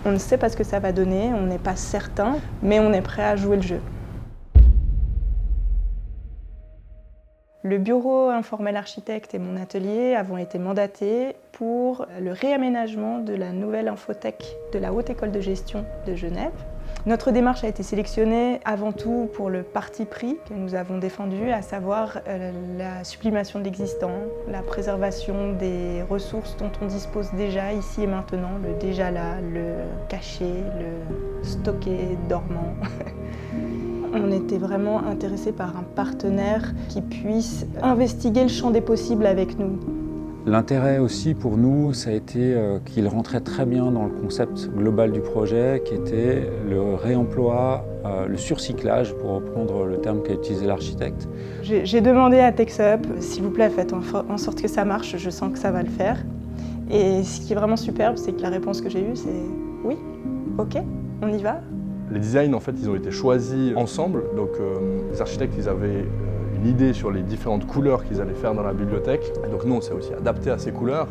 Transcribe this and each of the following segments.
On ne sait pas ce que ça va donner, on n'est pas certain, mais on est prêt à jouer le jeu. Le bureau informel architecte et mon atelier avons été mandatés pour le réaménagement de la nouvelle infothèque de la Haute École de Gestion de Genève. Notre démarche a été sélectionnée avant tout pour le parti pris que nous avons défendu, à savoir la sublimation de l'existant, la préservation des ressources dont on dispose déjà ici et maintenant, le déjà là, le caché, le stocké, dormant. On était vraiment intéressés par un partenaire qui puisse investiguer le champ des possibles avec nous. L'intérêt aussi pour nous, ça a été qu'il rentrait très bien dans le concept global du projet, qui était le réemploi, le surcyclage, pour reprendre le terme qu'a utilisé l'architecte. J'ai demandé à TextUp, s'il vous plaît, faites en sorte que ça marche, je sens que ça va le faire. Et ce qui est vraiment superbe, c'est que la réponse que j'ai eue, c'est oui, ok, on y va. Les designs, en fait, ils ont été choisis ensemble. Donc, les architectes, ils avaient une idée sur les différentes couleurs qu'ils allaient faire dans la bibliothèque. Et donc, nous, on s'est aussi adapté à ces couleurs.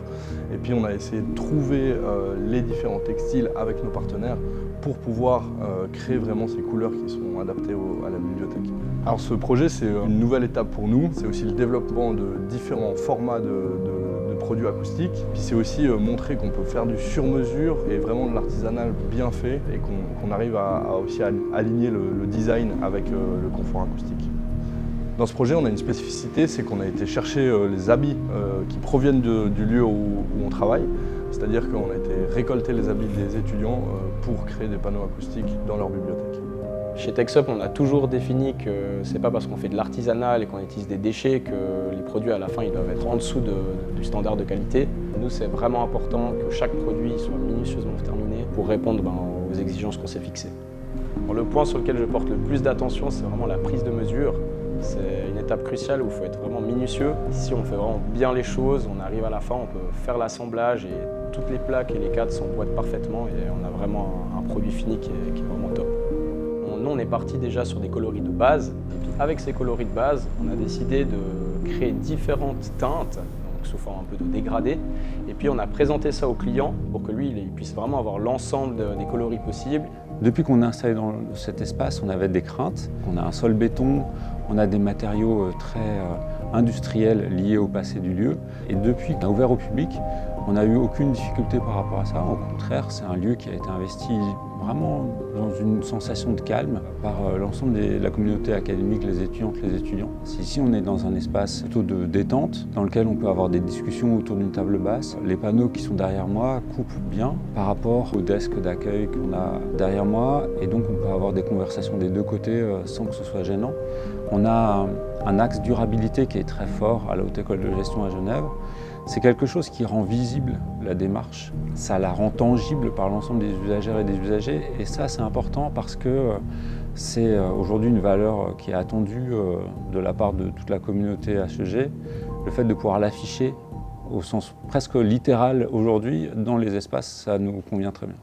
Et puis, on a essayé de trouver les différents textiles avec nos partenaires pour pouvoir créer vraiment ces couleurs qui sont adaptées à la bibliothèque. Alors, ce projet, c'est une nouvelle étape pour nous. C'est aussi le développement de différents formats de produits acoustiques. Puis c'est aussi montrer qu'on peut faire du sur-mesure et vraiment de l'artisanal bien fait et qu'on arrive à aussi aligner le design avec le confort acoustique. Dans ce projet, on a une spécificité, c'est qu'on a été chercher les habits qui proviennent du lieu où on travaille. C'est-à-dire qu'on a été récolter les habits des étudiants pour créer des panneaux acoustiques dans leur bibliothèque. Chez TextUp, on a toujours défini que c'est pas parce qu'on fait de l'artisanal et qu'on utilise des déchets que les produits à la fin ils doivent être en dessous du standard de qualité. Nous, c'est vraiment important que chaque produit soit minutieusement terminé pour répondre aux exigences qu'on s'est fixées. Le point sur lequel je porte le plus d'attention, c'est vraiment la prise de mesure. C'est une étape cruciale où il faut être vraiment minutieux. Si on fait vraiment bien les choses, on arrive à la fin, on peut faire l'assemblage et toutes les plaques et les cadres s'emboîtent parfaitement et on a vraiment un produit fini qui est vraiment top. Nous, on est parti déjà sur des coloris de base. Et puis avec ces coloris de base, on a décidé de créer différentes teintes, donc sous forme un peu de dégradé. Et puis on a présenté ça au client pour que lui, il puisse vraiment avoir l'ensemble des coloris possibles. Depuis qu'on est installé dans cet espace, on avait des craintes. On a un sol béton, on a des matériaux très industriels liés au passé du lieu. Et depuis qu'on a ouvert au public, on n'a eu aucune difficulté par rapport à ça. Au contraire, c'est un lieu qui a été investi vraiment dans une sensation de calme par l'ensemble de la communauté académique, les étudiantes, les étudiants. Ici, on est dans un espace plutôt de détente, dans lequel on peut avoir des discussions autour d'une table basse. Les panneaux qui sont derrière moi coupent bien par rapport au desk d'accueil qu'on a derrière moi, et donc on peut avoir des conversations des deux côtés sans que ce soit gênant. On a un axe durabilité qui est très fort à la Haute École de Gestion à Genève. C'est quelque chose qui rend visible la démarche, ça la rend tangible par l'ensemble des usagères et des usagers, et ça c'est important parce que c'est aujourd'hui une valeur qui est attendue de la part de toute la communauté HEG, le fait de pouvoir l'afficher au sens presque littéral aujourd'hui dans les espaces, ça nous convient très bien.